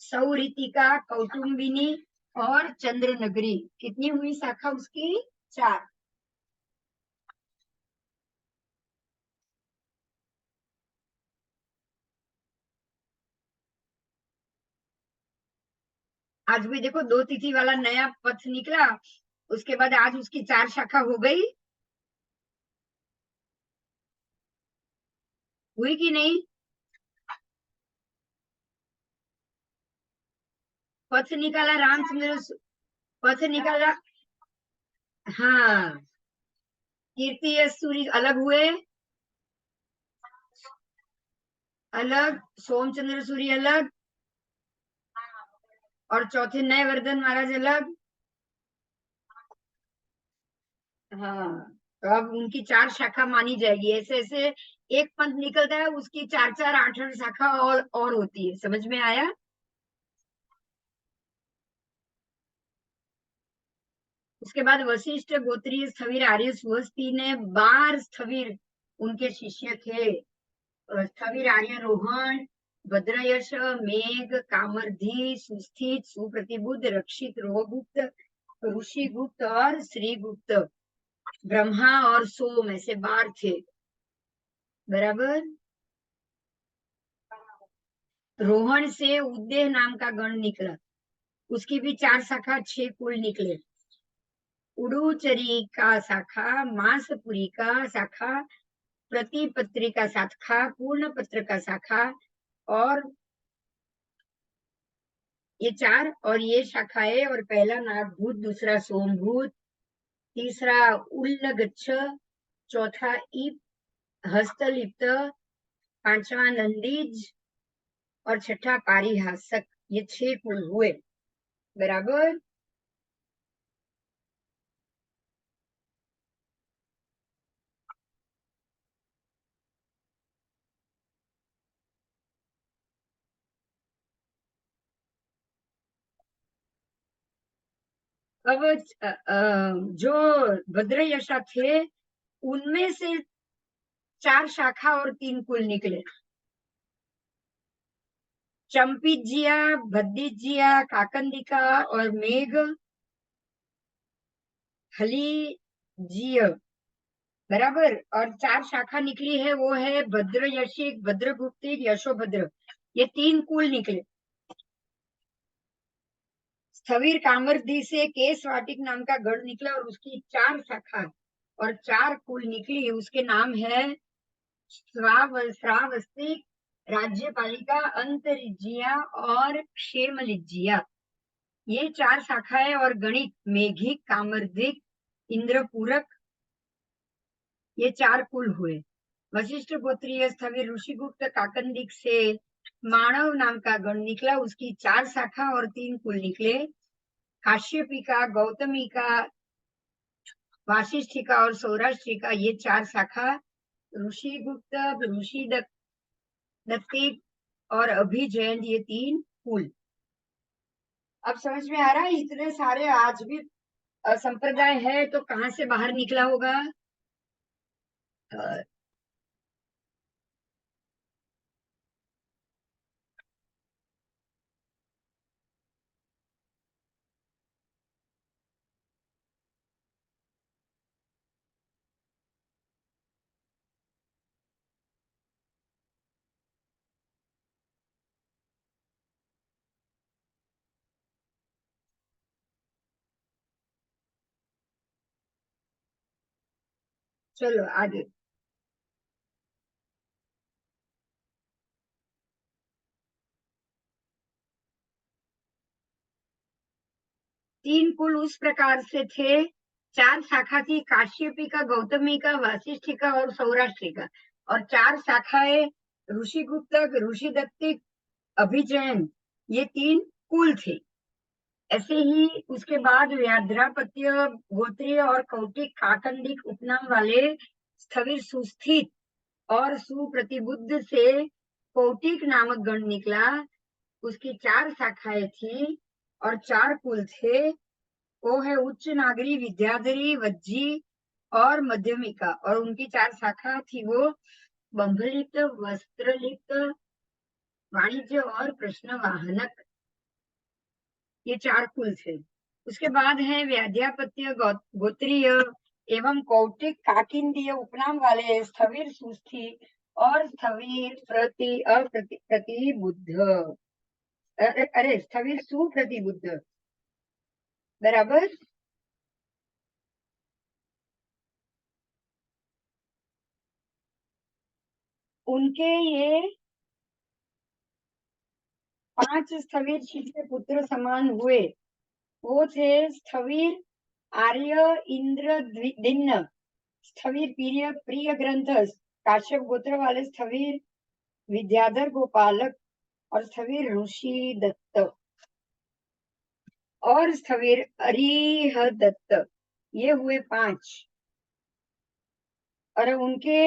सौरितिका, कौटुंबिनी और चंद्रनगरी। कितनी हुई शाखा उसकी? 4। आज भी देखो 2 तिथि वाला नया पथ निकला, उसके बाद आज उसकी 4 शाखा हो गई, हुई कि नहीं? पथ निकाला रामचंद्र, पथ निकाला, हाँ, कीर्ति यश सूरी अलग हुए, अलग, सोमचंद्र सूरी अलग, और चौथे नए वर्धन महाराज अलग। हाँ, तो अब उनकी 4 शाखा मानी जाएगी। ऐसे ऐसे एक पंथ निकलता है, उसकी 4 4 8 8 शाखा और होती है। समझ में आया? उसके बाद वशिष्ठ, गोत्रीय, स्थविर, आर्य, सुहस्ती ने 12 स्थविर उनके शिष्य थे। स्थविर, आर्य, रोहन, भद्रयश, मेघ, कामरधी, सुस्थित, सुप्रतिबुद्ध, रक्षित, रोहगुप्त, ऋषिगुप्त और श्रीगुप्त, ब्रह्मा और सोम, ऐसे 12 थे। बराबर। रोहन से उद्देह नाम का गण निकला, उसकी भी 4 शाखा, 6 कुल निकले। उडुचरी का शाखा, मांसपुरी का शाखा, प्रतिपत्री का शाखा, पूर्ण पत्र का शाखा, और ये 4 और ये शाखाएं। और पहला नागभूत, दूसरा सोमभूत, तीसरा उल्लगच्छ, चौथा ईप, हस्तलिप्त, पांचवा नंदीज और छठा पारिहासक। ये 6 कुल हुए। बराबर। अब जो भद्रयशा थे, उनमें से 4 शाखा और 3 कुल निकले। चंपीजिया, भद्दीजिया, काकंदिका और मेघ हलीजिय। बराबर। और 4 शाखा निकली है, वो है भद्रयशिक, भद्रगुप्तिक, यशोभद्र। ये 3 कुल निकले। स्थविर कामरधी से केस वाटिक नाम का गढ़ निकला और उसकी 4 शाखा और 4 कुल निकली। उसके नाम है श्रावस्तिक, राज्यपालिका, अंतरिजिया और क्षेमलिजिया। ये 4 शाखाएं और गणित, मेघिक, कामर्धिक, इंद्रपूरक, ये 4 कुल हुए। वशिष्ठ गोत्रीय स्थविर ऋषिगुप्त काकंदिक से मानव नाम का गण निकला, उसकी 4 शाखा और 3 कुल निकले। काश्यपी का, गौतमी का, वाशिष्ठी का और सौराष्ट्री का, ये 4 शाखा। ऋषिगुप्त, ऋषि दत्तिक और अभिजयंत, ये 3 कुल। अब समझ में आ रहा है? इतने सारे आज भी संप्रदाय है, तो कहाँ से बाहर निकला होगा? चलो आगे। 3 कुल उस प्रकार से थे। 4 शाखा थी, काश्यपी का, गौतमी का, वाशिष्ठी का और सौराष्ट्री का। और 4 शाखाएं ऋषिगुप्त, ऋषिदत्तिक, अभिजयन, ये 3 कुल थे। ऐसे ही उसके बाद व्याघ्रापत्य, गोत्रीय और कौटिक, काकंदिक उपनाम वाले स्थविर, सुस्थित और सुप्रतिबुद्ध से कौटिक नामक गण निकला। उसकी 4 शाखाएं थी और 4 कुल थे। वो है उच्च नागरी, विद्याधरी, वज्जी और मध्यमिका। और उनकी 4 शाखा थी, वो बंभलिप्त, वस्त्रलिप्त, वाणिज्य और प्रश्न वाहनक। ये 4 कुल थे। उसके बाद है व्याध्यापत्य, गोत्रीय एवं कौटिक, काकिंदीय उपनाम वाले स्थविर, सुस्थि और स्थविर, प्रतिबुद्ध। अरे स्थविर सुप्रतिबुद्ध, बराबर। उनके ये 5 स्थविर शिष्य पुत्र समान हुए। वो थे स्थविर आर्य इंद्र दिन्न, स्थविर प्रिय प्रिय ग्रंथ काश्यप गोत्र वाले स्थविर विद्याधर गोपालक, और स्थविर ऋषि दत्त, और स्थविर अरिह दत्त। ये हुए 5। और उनके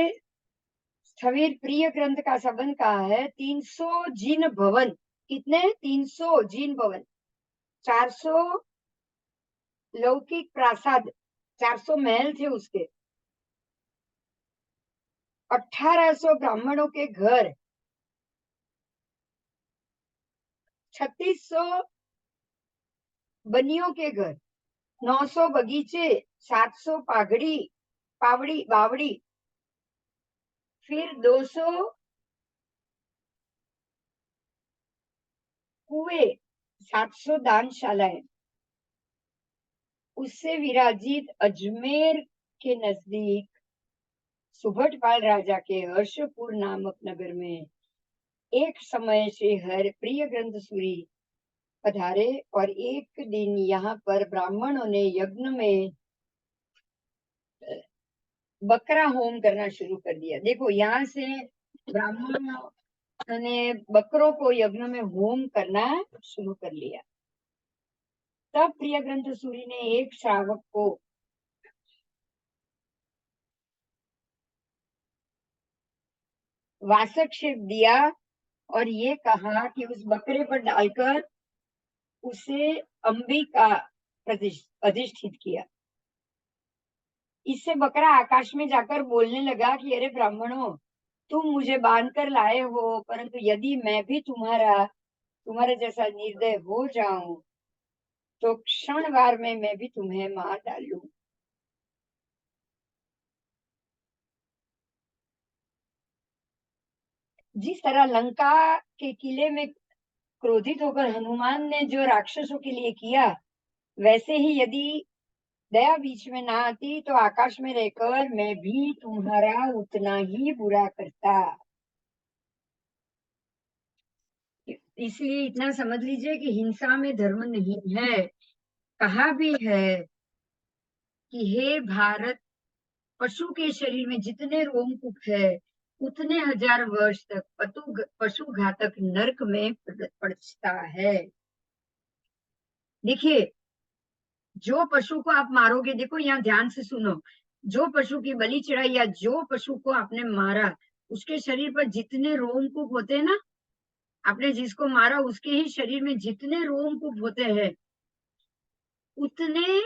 स्थविर प्रिय ग्रंथ का संबंध कहा है 300 जिन भवन। कितने? 300 जिन भवन, 400 लौकिक प्रासाद, 400 महल थे उसके, 1800 ब्राह्मणों के घर, 3600 बनियों के घर, 900 बगीचे, 700 पावड़ी बावड़ी, फिर 200 कुएं, 700 दानशालाएं। उससे विराजित अजमेर के नजदीक सुभटपाल राजा के हर्षपुर नामक नगर में एक समय श्री हर प्रिय ग्रंथ सूरी पधारे, और एक दिन यहाँ पर ब्राह्मणों ने यज्ञ में बकरा होम करना शुरू कर दिया। देखो, यहाँ से ब्राह्मणों ने बकरों को यज्ञ में होम करना शुरू कर लिया। तब प्रिय ग्रंथ सूरी ने एक श्रावक को वासक्षेप दिया और ये कहा कि उस बकरे पर डालकर उसे अंबिका अधिष्ठित किया। इससे बकरा आकाश में जाकर बोलने लगा कि अरे ब्राह्मणों, तुम मुझे बांध कर लाए हो, परंतु यदि मैं भी तुम्हारे जैसा निर्दय हो जाऊं तो क्षण वार में मैं भी तुम्हें मार डालूं। जिस तरह लंका के किले में क्रोधित होकर हनुमान ने जो राक्षसों के लिए किया, वैसे ही यदि दया बीच में ना आती तो आकाश में रहकर मैं भी तुम्हारा उतना ही बुरा करता। इसलिए इतना समझ लीजिए कि हिंसा में धर्म नहीं है। कहा भी है कि हे भारत, पशु के शरीर में जितने रोमकूप है उतने हजार वर्ष तक पशु घातक नरक में पड़ता है। देखिए, जो पशु को आप मारोगे, देखो यहाँ ध्यान से सुनो, जो पशु की बलि चढ़ाई या जो पशु को आपने मारा, उसके शरीर पर जितने रोमकूप होते हैं ना, आपने जिसको मारा उसके ही शरीर में जितने रोमकूप होते हैं उतने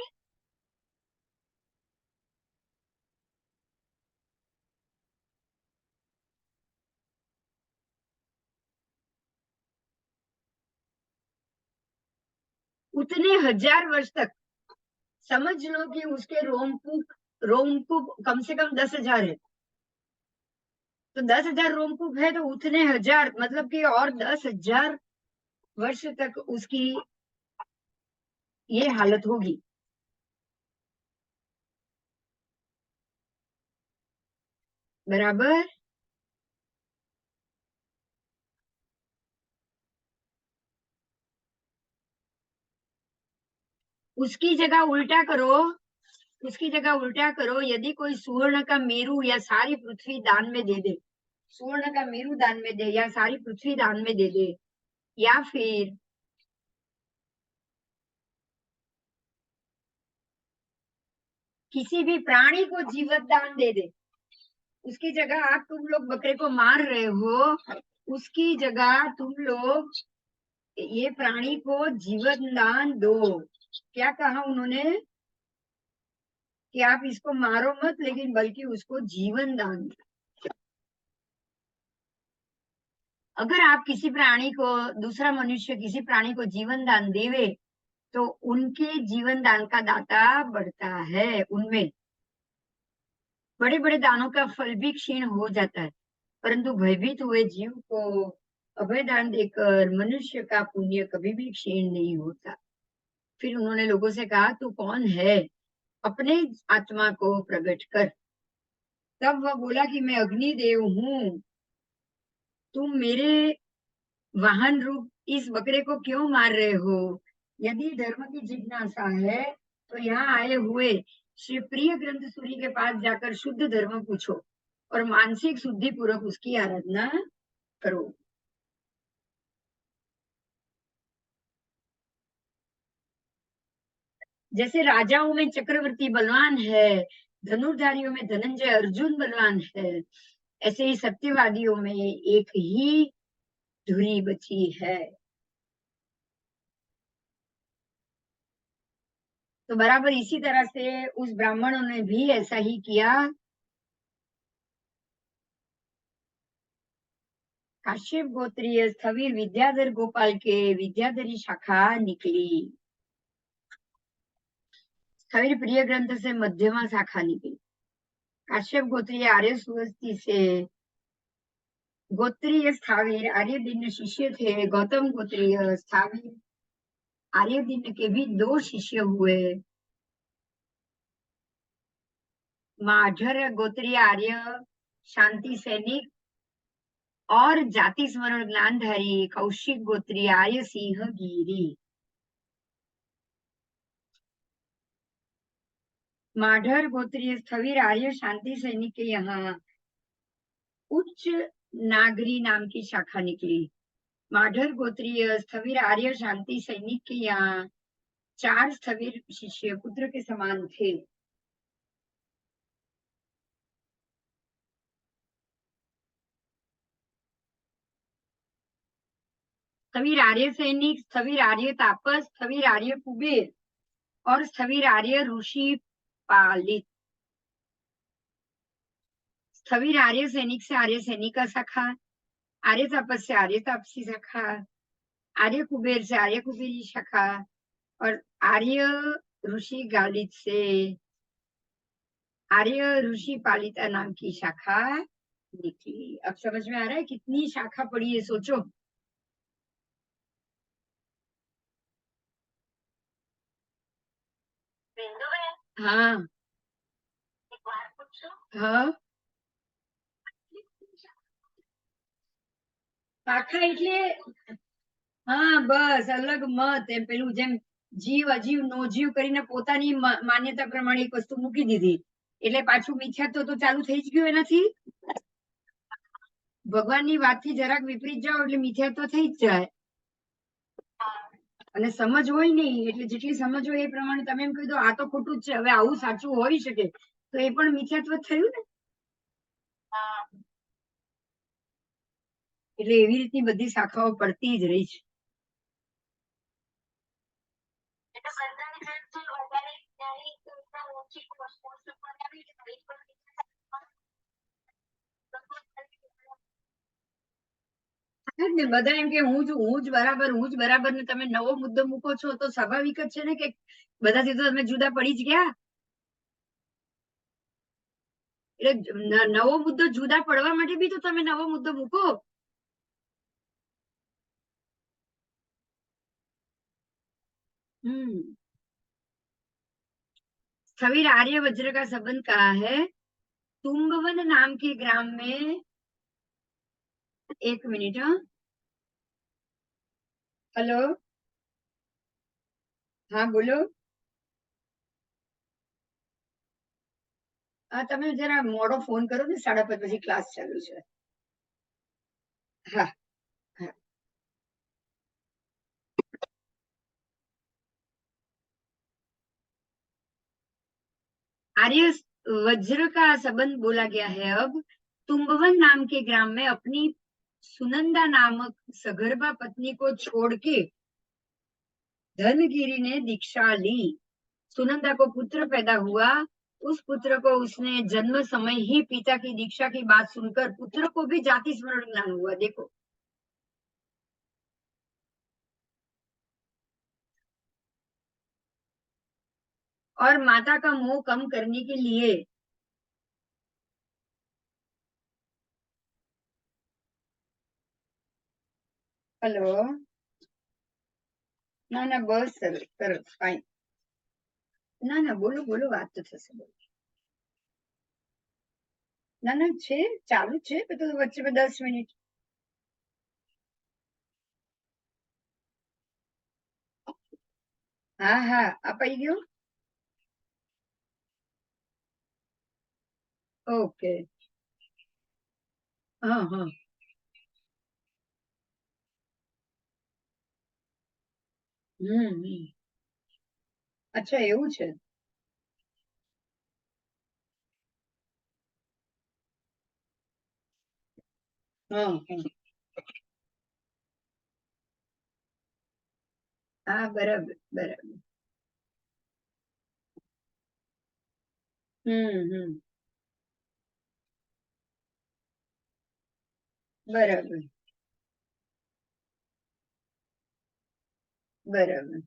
उतने हजार वर्ष तक, समझ लो कि उसके रोमकूप कम से कम 10,000 है। तो 10,000 रोमकूप है तो उतने हजार, मतलब कि और 10,000 वर्ष तक उसकी ये हालत होगी। बराबर। उसकी जगह उल्टा करो, उसकी जगह उल्टा करो, यदि कोई सुवर्ण का मेरू या सारी पृथ्वी दान में दे दे, सुवर्ण का मेरू दान में दे या सारी पृथ्वी दान में दे दे, या फिर किसी भी प्राणी को जीवत दान दे दे, उसकी जगह आप तुम लोग बकरे को मार रहे हो, उसकी जगह तुम लोग ये प्राणी को जीवन दान दो। क्या कहा उन्होंने? कि आप इसको मारो मत, लेकिन बल्कि उसको जीवन दान दो। अगर आप किसी प्राणी को, दूसरा मनुष्य किसी प्राणी को जीवन दान देवे, तो उनके जीवन दान का दाता बढ़ता है। उनमें बड़े बड़े दानों का फल भी क्षीण हो जाता है, परंतु भयभीत हुए जीव को अभय दान देकर मनुष्य का पुण्य कभी भी क्षीण नहीं होता। फिर उन्होंने लोगों से कहा, तू कौन है, अपने आत्मा को प्रकट कर। तब वह बोला कि मैं अग्निदेव हूँ, तुम मेरे वाहन रूप इस बकरे को क्यों मार रहे हो? यदि धर्म की जिज्ञासा है तो यहाँ आए हुए श्री प्रिय ग्रंथ सूरी के पास जाकर शुद्ध धर्म पूछो और मानसिक शुद्धि पूर्वक उसकी आराधना करो। जैसे राजाओं में चक्रवर्ती बलवान है, धनुर्धारियों में धनंजय अर्जुन बलवान है, ऐसे ही सत्यवादियों में एक ही धुरी बची है। तो बराबर इसी तरह से उस ब्राह्मणों ने भी ऐसा ही किया। काश्यप गोत्रीय स्थविर विद्याधर गोपाल के विद्याधरी शाखा निकली। स्थविर प्रिय ग्रंथ से मध्यमा शाखा निकली। काश्यप गोत्रीय आर्य सुवस्ती से गोत्रीय स्थावीर आर्य दिन शिष्य थे। गौतम गोत्रीय स्थावीर आर्य दिन के भी 2 शिष्य हुए। माझर गोत्रीय आर्य शांति सैनिक और जाति स्मरण ज्ञानधारी कौशिक गोत्रीय आर्य सिंह गिरी। माढ़र गोत्रीय स्थविर आर्य शांति सैनिक के यहाँ उच्च नागरी नाम की शाखा निकली। माढ़र गोत्रीय स्थविर आर्य शांति सैनिक के यहाँ 4 स्थविर शिष्य पुत्र के समान थे। स्थविर आर्य सैनिक, स्थविर आर्य तापस, स्थविर आर्य कुबेर और स्थविर आर्य ऋषि पालित। स्थविर आर्य सैनिक से आर्य सैनिक का शाखा, आर्य तापस से आर्य तापसी शाखा, आर्य कुबेर से आर्य कुबेरी शाखा और आर्य ऋषि गालित से आर्य ऋषि पालिता नाम की शाखा निकली। अब समझ में आ रहा है कितनी शाखा पड़ी है, सोचो। हाँ हाँ, શાખા એટલે હા બસ અલગ મત એમ પેલું જેમ જીવ અજીવ નો જીવ કરીને પોતાની માન્યતા પ્રમાણે એક વસ્તુ મૂકી દીધી એટલે પાછું મિથ્યાત્વ તો ચાલુ થઈ જ ગયું એનાથી। ભગવાનની વાતથી જરાક વિપરીત જાઓ એટલે મિથ્યાત્વ થઈ જ જાય। અને સમજ હોય નહીં એટલે જેટલી સમજ હોય એ પ્રમાણે તમે એમ કહી દો આ તો ખોટું જ છે, હવે આવું સાચું હોઈ શકે તો એ પણ મિથ્યાત્વ થયું ને। એટલે એવી રીતની બધી શાખાઓ પડતી જ રહી છે। ને બધા એમ કે હું જ બરાબર ને તમે નવો મુદ્દો મૂકો છો તો સ્વાભાવિક જ છે ને કે બધાથી તો તમે જુદા પડી જ ગયા। એટલે નવો મુદ્દો જુદા પડવા માટે બી તો તમે નવો મુદ્દો મૂકો। स्थविर आर्य वज्र का संबंध कहा है। तुम्बवन नाम के ग्राम में, एक मिनट, हाँ, हेलो, हाँ बोलो। हाँ તમે જરા મોડો ફોન કરો ને 5:30 પછી ક્લાસ ચાલુ છે। હા હા। आर्य वज्र का संबंध बोला गया है। अब तुम्बवन नाम के ग्राम में अपनी सुनंदा नामक सगर्भा पत्नी को छोड़ के धनगिरी ने दीक्षा ली। सुनंदा को पुत्र पैदा हुआ। उस पुत्र को उसने जन्म समय ही पिता की दीक्षा की बात सुनकर पुत्र को भी जाति स्मरण ज्ञान हुआ। देखो, और माता का मोह कम करने के लिए હલો. ના ના, બસ સરસ સરસ ફાઇન. ના ના, બોલો બોલો, વાત તો થશે, બોલો. ના ના, છે, ચાલુ જ છે, બધું વચ્ચે 10 મિનિટ. હા હા, અપાઈ ગયું. ઓકે. હા હા. હમ. અચ્છા, એવું છે. હા હા. હા, બરાબર બરાબર. હમ. બરાબર બરાબર.